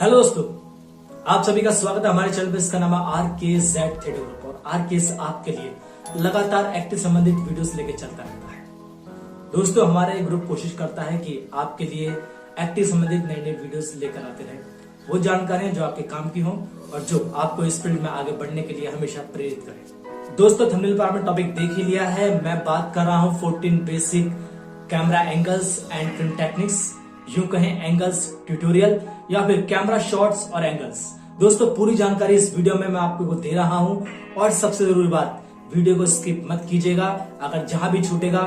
Hello दोस्तों, आप सभी का स्वागत है हमारे चैनल पे। इसका नाम है RKZ थिएटर ग्रुप और RKZ आपके लिए लगातार एक्टिंग संबंधित वीडियोस लेके चलता रहता है। दोस्तों, हमारा ये ग्रुप कोशिश करता है कि आपके लिए एक्टिंग संबंधित नए नए वीडियोस लेकर आते रहे, वो जानकारियां जो आपके काम की हो और जो आपको इस फील्ड में आगे बढ़ने के लिए हमेशा प्रेरित करे। दोस्तों, थंबनेल पर आपने टॉपिक देख ही लिया है। मैं बात कर रहा हूँ 14 basic camera angles and film techniques, यूं कहें एंगल्स ट्यूटोरियल या फिर कैमरा शॉट्स और एंगल्स। दोस्तों, पूरी जानकारी इस वीडियो में मैं आपको दे रहा हूं और सबसे जरूरी बात, वीडियो को स्किप मत कीजिएगा। अगर जहां भी छूटेगा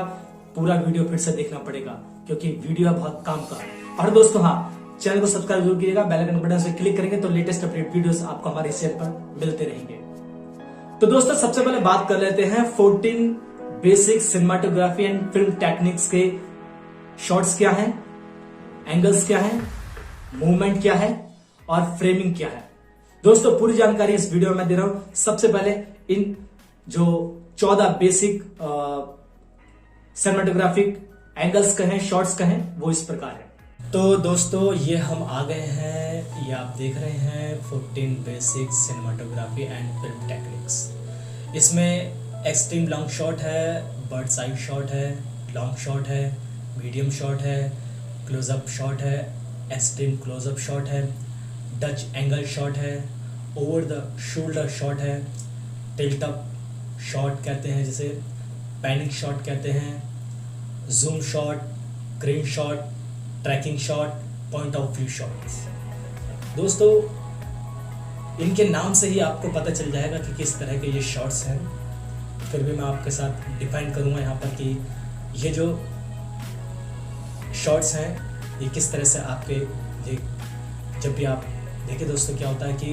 पूरा वीडियो फिर से देखना पड़ेगा क्योंकि वीडियो बहुत काम का है। और दोस्तों हाँ, चैनल को सब्सक्राइब जरूर कीजिएगा, बेल आइकन बटन से क्लिक करेंगे तो लेटेस्ट अपडेट वीडियोस आपको हमारे चैनल पर मिलते रहेंगे। तो दोस्तों, सबसे पहले बात कर लेते हैं 14 basic cinematography and film techniques के शॉट्स क्या हैं, एंगल्स क्या हैं, मूवमेंट क्या है और फ्रेमिंग क्या है। दोस्तों, पूरी जानकारी इस वीडियो में दे रहा हूं। सबसे पहले इन जो 14 बेसिक सिनेमाटोग्राफिक एंगल्स कहें, शॉट्स कहें, वो इस प्रकार है। तो दोस्तों, ये हम आ गए हैं, ये आप देख रहे हैं 14 basic cinematography and film techniques. इसमें एक्सट्रीम लॉन्ग शॉट है, बर्ड साइड शॉट है, लॉन्ग शॉट है, मीडियम शॉट है, क्लोजअप शॉट है, एक्सट्रीम क्लोजअप शॉट है, डच एंगल शॉट है, ओवर द शोल्डर शॉट है, टिल्ट अप शॉट कहते हैं जिसे, पैनिक शॉट कहते हैं, zoom shot, crane shot, tracking shot, point of view shot. दोस्तों, इनके नाम से ही आपको पता चल जाएगा कि किस तरह के ये शॉट्स हैं। फिर भी मैं आपके साथ डिफाइन करूंगा यहाँ पर कि ये जो शॉट्स हैं ये किस तरह से आपके ये, जब भी आप देखिए दोस्तों, क्या होता है कि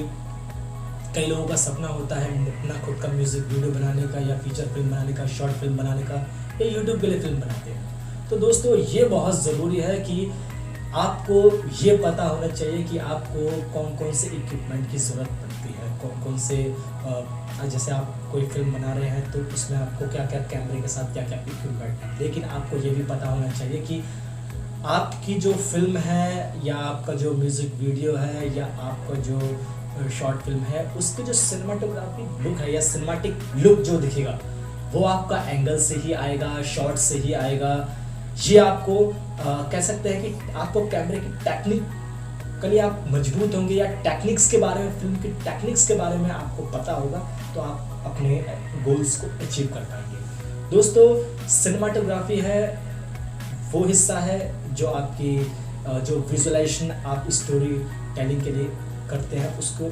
कई लोगों का सपना होता है अपना खुद का म्यूजिक वीडियो बनाने का या फीचर फिल्म बनाने का, शॉर्ट फिल्म बनाने का, या यूट्यूब के लिए फिल्म बनाते हैं। तो दोस्तों, ये बहुत ज़रूरी है कि आपको ये पता होना चाहिए कि आपको कौन कौन से इक्विपमेंट की ज़रूरत पड़ती है, कौन कौन से जैसे आप कोई फिल्म बना रहे हैं तो उसमें आपको क्या क्या कैमरे के साथ क्या क्या इक्विपमेंट है। लेकिन आपको ये भी पता होना चाहिए कि आपकी जो फिल्म है या आपका जो म्यूज़िक वीडियो है या आपका जो शॉर्ट फिल्म है, उसके जो सिनेमाटोग्राफी लुक है या सिनेमाटिक लुक जो दिखेगा वो आपका एंगल से ही आएगा, शॉट से ही आएगा। ये आपको कह सकते हैं कि आपको कैमरे की टेक्निकली आप मजबूत होंगे या टेक्निक्स के बारे में, फिल्म की टेक्निक्स के बारे में आपको पता होगा तो आप अपने गोल्स को अचीव कर पाएंगे। दोस्तों, सिनेमाटोग्राफी है वो हिस्सा है जो आपकी जो विजुअलाइजेशन आप स्टोरी टेलिंग के लिए करते हैं उसको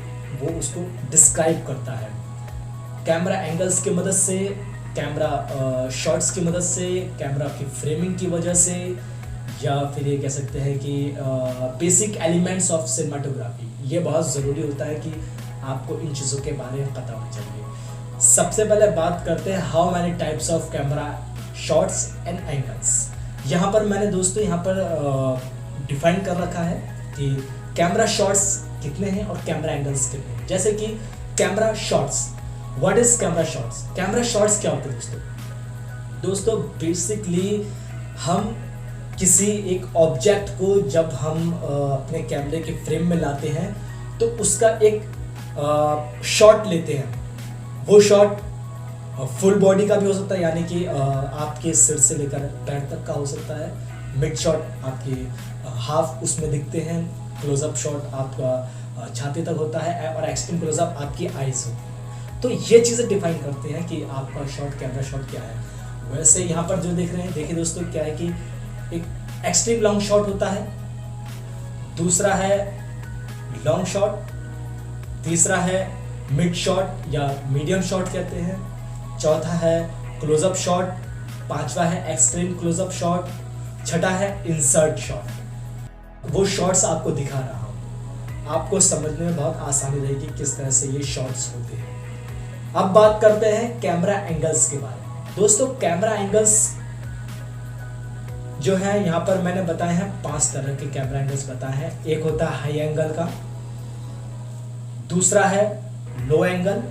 डिस्क्राइब करता है। कैमरा एंगल्स की मदद से, कैमरा शॉट्स की मदद से, कैमरा की फ्रेमिंग की वजह से, या फिर ये कह सकते हैं कि बेसिक एलिमेंट्स ऑफ सिनेमाटोग्राफी, ये बहुत ज़रूरी होता है कि आपको इन चीज़ों के बारे में पता होना चाहिए। सबसे पहले बात करते हैं how many types of camera shots and angles. यहाँ पर मैंने दोस्तों यहाँ पर डिफाइन कर रखा है कि कैमरा शॉट्स कितने हैं और कैमरा एंगल्स कितने हैं। जैसे कि camera shots, what is camera shots? Camera shots क्या होते हैं दोस्तों? बेसिकली हम किसी एक ऑब्जेक्ट को जब हम अपने कैमरे के फ्रेम में लाते हैं तो उसका एक शॉट लेते हैं। वो शॉट फुल बॉडी का भी हो सकता है, यानी कि आपके सिर से लेकर पैर तक का हो सकता है। मिड शॉट आपके हाफ उसमें दिखते हैं, क्लोजअप शॉट आपका छाती तक होता है और एक्सट्रीम क्लोजअप आपकी आईज होती है। तो ये चीज़ें डिफाइन करते हैं कि आपका शॉट, कैमरा शॉट क्या है। वैसे यहाँ पर जो देख रहे हैं, देखिए दोस्तों, क्या है कि एक एक्सट्रीम लॉन्ग शॉट होता है, दूसरा है लॉन्ग शॉट, तीसरा है मिड शॉट या मीडियम शॉट कहते हैं, चौथा है क्लोजअप शॉट, पांचवा है एक्सट्रीम क्लोजअप शॉट, छठा है इंसर्ट शॉट। वो शॉट्स आपको दिखा रहा हूं, आपको समझने में बहुत आसानी रहेगी किस तरह से ये शॉट्स होते हैं। अब बात करते हैं कैमरा एंगल्स के बारे में। दोस्तों, कैमरा एंगल्स जो है यहाँ पर मैंने बताए हैं 5 तरह के कैमरा एंगल्स बताए हैं। एक होता है हाई एंगल का, दूसरा है लो एंगल,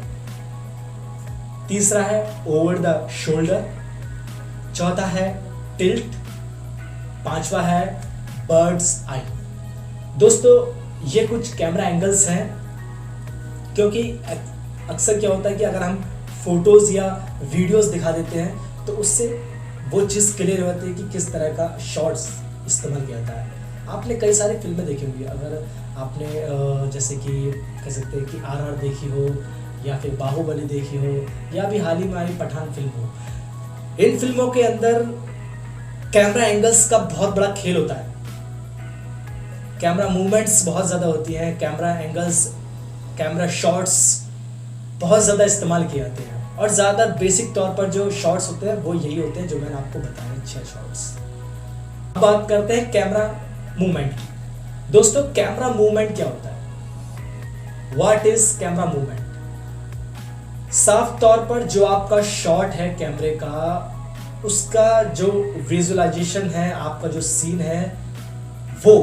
तीसरा है ओवर द शोल्डर, चौथा है टिल्ट, पांचवा है बर्ड्स आई। दोस्तों, ये कुछ कैमरा एंगल्स हैं, क्योंकि अक्सर क्या होता है कि अगर हम फोटोज़ या वीडियोस दिखा देते हैं तो उससे वो चीज़ क्लियर होती है कि किस तरह का शॉट्स इस्तेमाल किया जाता है। आपने कई सारी फिल्में देखी होंगी, अगर आपने जैसे कि कह सकते हैं कि RR देखी हो या फिर बाहुबली देखी हो या भी हाल ही में आई पठान फिल्म हो, इन फिल्मों के अंदर कैमरा एंगल्स का बहुत बड़ा खेल होता है। कैमरा मूवमेंट्स बहुत ज़्यादा होती हैं, कैमरा एंगल्स, कैमरा शॉट्स बहुत ज़्यादा इस्तेमाल किए जाते हैं, और ज़्यादा बेसिक तौर पर जो शॉट्स होते हैं वो यही होते हैं जो मैंने आपको बताया, 6 शॉट्स। अब बात करते हैं कैमरा मूवमेंट की। दोस्तों, कैमरा मूवमेंट क्या होता है? What is camera movement? साफ तौर पर जो आपका शॉट है कैमरे का, उसका जो विजुअलाइजेशन है, आपका जो सीन है, वो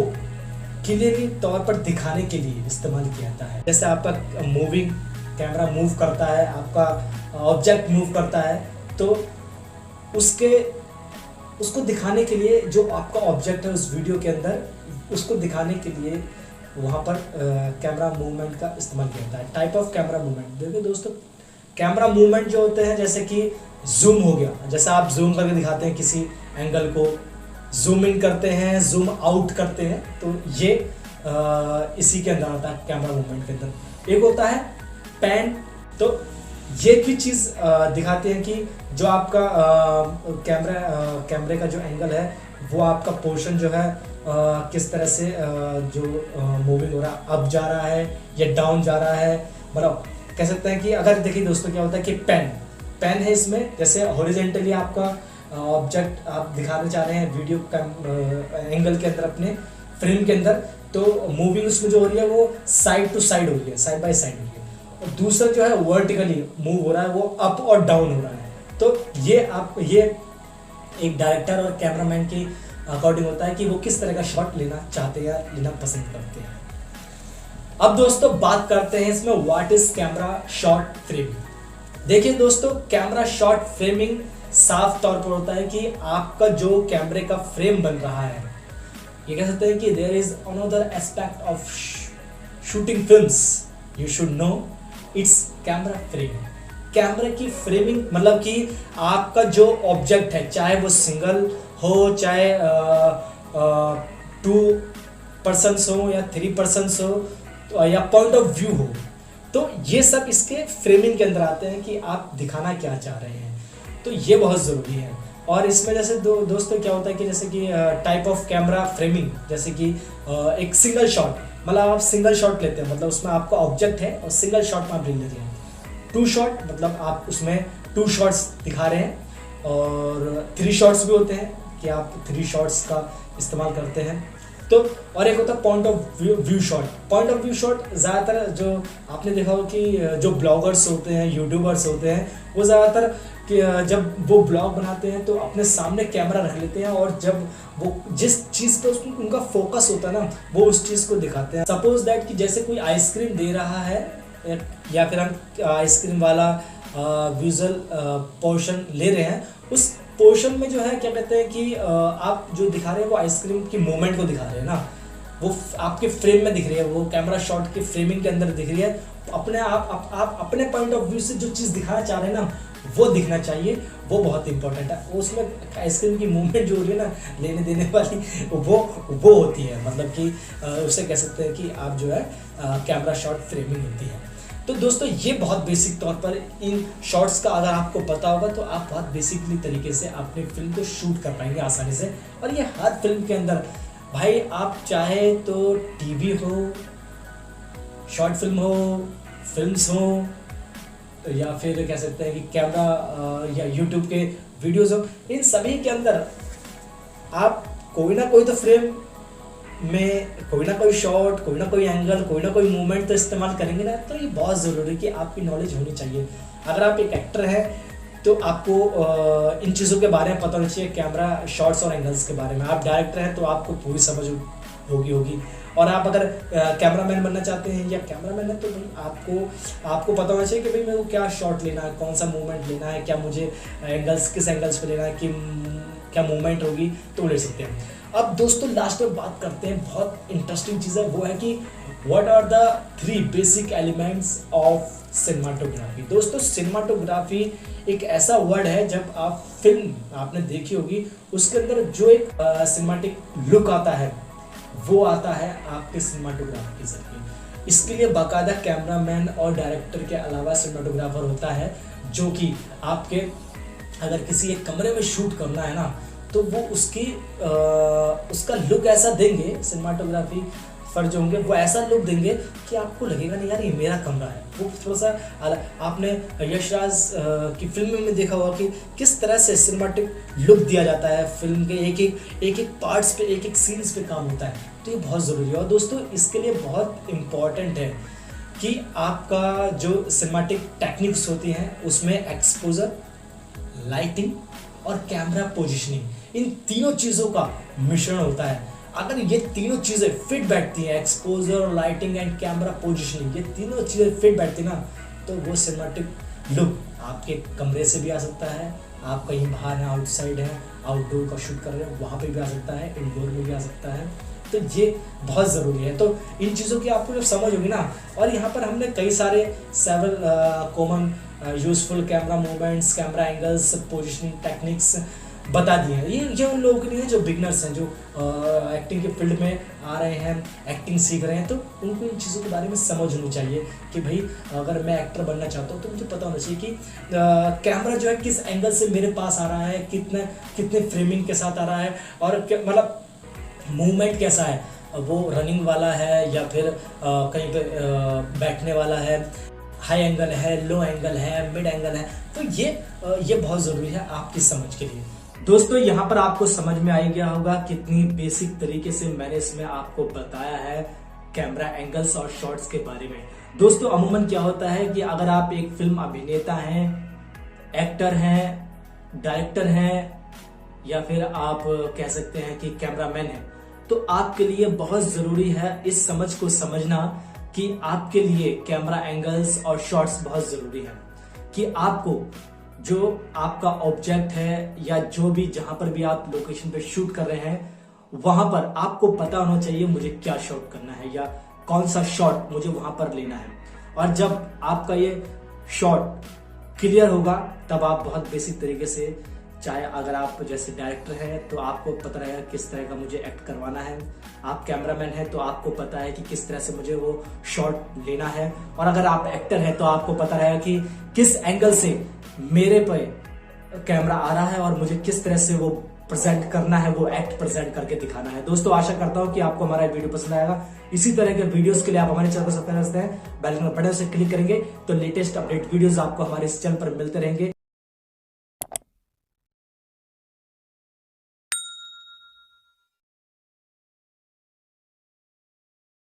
क्लियरली तौर पर दिखाने के लिए इस्तेमाल किया जाता है। जैसे आपका मूविंग कैमरा मूव करता है, आपका ऑब्जेक्ट मूव करता है, तो उसको दिखाने के लिए जो आपका ऑब्जेक्ट है उस वीडियो के अंदर, उसको दिखाने के लिए वहाँ पर कैमरा मूवमेंट का इस्तेमाल किया जाता है। टाइप ऑफ कैमरा मूवमेंट देखिए दोस्तों, कैमरा मूवमेंट जो होते हैं जैसे कि जूम हो गया, जैसे आप जूम करके दिखाते हैं किसी एंगल को, जूम इन करते हैं, जूम आउट करते हैं, तो ये इसी के अंदर आता है कैमरा मूवमेंट के अंदर। एक होता है पैन, तो ये भी चीज़ दिखाते हैं कि जो आपका कैमरे का जो एंगल है वो आपका पोर्शन जो है किस तरह से जो मूविंग हो रहा है, अप जा रहा है या डाउन जा रहा है। मतलब कह सकते हैं कि अगर देखिए दोस्तों क्या होता है कि पेन है, इसमें जैसे हॉरिजेंटली आपका ऑब्जेक्ट आप दिखाना चाह रहे हैं वीडियो एंगल के अंदर, अपने फ्रेम के अंदर, तो मूविंग उसमें जो हो रही है वो साइड टू साइड हो रही है, साइड बाय साइड हो रही है, और दूसरा जो है वर्टिकली मूव हो रहा है, वो अप और डाउन हो रहा है। तो ये एक डायरेक्टर और कैमरामैन की अकॉर्डिंग होता है कि वो किस तरह का शॉट लेना चाहते हैं या लेना पसंद करते हैं। अब दोस्तों बात करते हैं इसमें what is camera shot framing. देखिए दोस्तों, कैमरा शॉट फ्रेमिंग साफ तौर पर होता है कि आपका जो कैमरे का फ्रेम बन रहा है, ये कह सकते हैं कि there is another aspect of shooting films you should know, it's camera framing. कैमरे की फ्रेमिंग मतलब कि आपका जो ऑब्जेक्ट है, चाहे वो सिंगल हो, चाहे 2 पर्सन्स हो या 3 पर्सन्स हो, तो या पॉइंट ऑफ व्यू हो, तो ये सब इसके फ्रेमिंग के अंदर आते हैं कि आप दिखाना क्या चाह रहे हैं। तो ये बहुत ज़रूरी है। और इसमें जैसे दोस्तों क्या होता है कि जैसे कि टाइप ऑफ कैमरा फ्रेमिंग, जैसे कि एक सिंगल शॉट, मतलब आप सिंगल शॉट लेते हैं, मतलब उसमें आपका ऑब्जेक्ट है और सिंगल शॉट में आप ले लेते हैं। 2 शॉट मतलब आप उसमें 2 शॉट्स दिखा रहे हैं, और 3 शॉट्स भी होते हैं कि आप 3 शॉट्स का इस्तेमाल करते हैं। तो और एक होता है point of view shot. Point of view shot ज़्यादातर जो आपने देखा हो कि जो ब्लॉगर्स होते हैं, यूट्यूबर्स होते हैं, वो ज़्यादातर कि जब वो ब्लॉग बनाते हैं तो अपने सामने कैमरा रख लेते हैं, और जब वो जिस चीज़ पे उनका फोकस होता है ना, वो उस चीज़ को दिखाते हैं। सपोज दैट कि जैसे कोई आइसक्रीम दे रहा है, या फिर हम आइसक्रीम वाला विजुअल पोर्शन ले रहे हैं, उस पोर्शन में जो है क्या कहते हैं कि आप जो दिखा रहे हैं वो आइसक्रीम की मोमेंट को दिखा रहे हैं ना, वो आपके फ्रेम में दिख रही है, वो कैमरा शॉट के फ्रेमिंग के अंदर दिख रही है। तो अपने आप अपने पॉइंट ऑफ व्यू से जो चीज़ दिखाना चाह रहे हैं ना, वो दिखना चाहिए, वो बहुत इंपॉर्टेंट है। उसमें आइसक्रीम की मूवमेंट जो हो रही है ना, लेने देने वाली, वो होती है, मतलब कि उसे कह सकते हैं कि आप जो है कैमरा शॉट फ्रेमिंग होती है। तो दोस्तों ये बहुत बेसिक तौर पर इन शॉट्स का अगर आपको पता होगा तो आप बहुत बेसिकली तरीके से अपनी फिल्म को शूट कर पाएंगे आसानी से। और ये हर फिल्म के अंदर भाई, आप चाहे तो टीवी हो, शॉर्ट फिल्म हो, फिल्म्स हो, या फिर कह सकते हैं कि कैमरा या यूट्यूब के वीडियोस हो, इन सभी के अंदर आप कोई ना कोई तो फ्रेम में कोई ना कोई शॉट, कोई ना कोई एंगल, कोई ना कोई मूवमेंट तो इस्तेमाल करेंगे ना। तो ये बहुत ज़रूरी है कि आपकी नॉलेज होनी चाहिए। अगर आप एक एक्टर हैं तो आपको इन चीज़ों के बारे में पता होना चाहिए, कैमरा शॉट्स और एंगल्स के बारे में। आप डायरेक्टर हैं तो आपको पूरी समझ होगी। और आप अगर कैमरामैन बनना चाहते हैं या कैमरामैन है तो भाई आपको पता होना चाहिए कि भाई मेरे को क्या शॉट लेना है, कौन सा मूवमेंट लेना है, क्या मुझे किस एंगल्स पे लेना है, कि क्या मूवमेंट होगी, तो ले सकते हैं। अब दोस्तों लास्ट में बात करते हैं, बहुत इंटरेस्टिंग चीज़ है, वो है कि what are the 3 basic elements of cinematography. दोस्तों सिनेमाटोग्राफी एक ऐसा वर्ड है, जब आप फिल्म आपने देखी होगी उसके अंदर जो एक सिनेमाटिक लुक आता है वो आता है आपके सिनेमाटोग्राफी के जरिए। इसके लिए बाकायदा कैमरामैन और डायरेक्टर के अलावा सिनेमाटोग्राफर होता है, जो कि आपके अगर किसी एक कमरे में शूट करना है ना, तो वो उसका लुक ऐसा देंगे, सिनेमाटोग्राफी फर्ज होंगे वो ऐसा लुक देंगे कि आपको लगेगा नहीं यार ये मेरा कमरा है। वो थोड़ा सा आपने यशराज की फिल्म में देखा होगा कि किस तरह से सिनेमाटिक लुक दिया जाता है, फिल्म के एक एक पार्ट्स पे, एक एक सीन्स पे काम होता है। तो ये बहुत ज़रूरी है। और दोस्तों इसके लिए बहुत इम्पॉर्टेंट है कि आपका जो सिनेमाटिक टेक्निक्स होती हैं उसमें एक्सपोजर, लाइटिंग और कैमरा पोजिशनिंग, इन तीनों चीज़ों का मिश्रण होता है। अगर ये तीनों चीज़ें फिट बैठती हैं, exposure, lighting and camera positioning, ये तीनों चीज़ें फिट बैठती ना, तो वो सिनेमैटिक लुक आपके कमरे से भी आ सकता है, आप कहीं बाहर हैं, आउटसाइड हैं, आउटडोर का शूट कर रहे हैं वहाँ पे भी आ सकता है, इंडोर में भी आ सकता है। तो ये बहुत ज़रूरी है। तो इन चीज़ों की आपको जब समझ होगी ना, और यहाँ पर हमने कई सारे several common useful camera movements, camera angles, positioning techniques बता दिए हैं। ये उन लोगों के लिए जो बिगनर्स हैं, जो एक्टिंग के फील्ड में आ रहे हैं, एक्टिंग सीख रहे हैं, तो उनको इन चीज़ों के बारे में समझ होनी चाहिए कि भाई अगर मैं एक्टर बनना चाहता हूँ तो मुझे पता होना चाहिए कि कैमरा जो है किस एंगल से मेरे पास आ रहा है, कितने फ्रेमिंग के साथ आ रहा है, और मतलब मूवमेंट कैसा है, वो रनिंग वाला है या फिर कहीं पे बैठने वाला है, हाई एंगल है, लो एंगल है, मिड एंगल है। तो ये बहुत ज़रूरी है आपकी समझ के लिए। दोस्तों यहाँ पर आपको समझ में आ गया होगा कितनी बेसिक तरीके से मैंने इसमें आपको बताया है कैमरा एंगल्स और शॉट्स के बारे में। दोस्तों अमूमन क्या होता है कि अगर आप एक फिल्म अभिनेता हैं, एक्टर हैं, डायरेक्टर हैं, या फिर आप कह सकते हैं कि कैमरामैन हैं, तो आपके लिए बहुत ज़रूरी है इस समझ को समझना कि आपके लिए कैमरा एंगल्स और शॉट्स बहुत ज़रूरी है, कि आपको जो आपका ऑब्जेक्ट है या जो भी जहां पर भी आप लोकेशन पे शूट कर रहे हैं वहां पर आपको पता होना चाहिए मुझे क्या शॉट करना है या कौन सा शॉट मुझे वहां पर लेना है। और जब आपका ये शॉट क्लियर होगा तब आप बहुत बेसिक तरीके से, चाहे अगर आप जैसे डायरेक्टर हैं तो आपको पता रहेगा किस तरह का मुझे एक्ट करवाना है, आप कैमरामैन हैं तो आपको पता है कि किस तरह से मुझे वो शॉट लेना है, और अगर आप एक्टर हैं तो आपको पता रहेगा कि किस एंगल से मेरे पे कैमरा आ रहा है और मुझे किस तरह से वो प्रेजेंट करना है, वो एक्ट प्रेजेंट करके दिखाना है। दोस्तों आशा करता हूं कि आपको हमारा वीडियो पसंद आएगा। इसी तरह के वीडियोस के लिए आप हमारे चैनल को सब्सक्राइब करते हैं, बेल आइकन बटन से क्लिक करेंगे तो लेटेस्ट अपडेट वीडियोस आपको हमारे इस चैनल पर मिलते रहेंगे।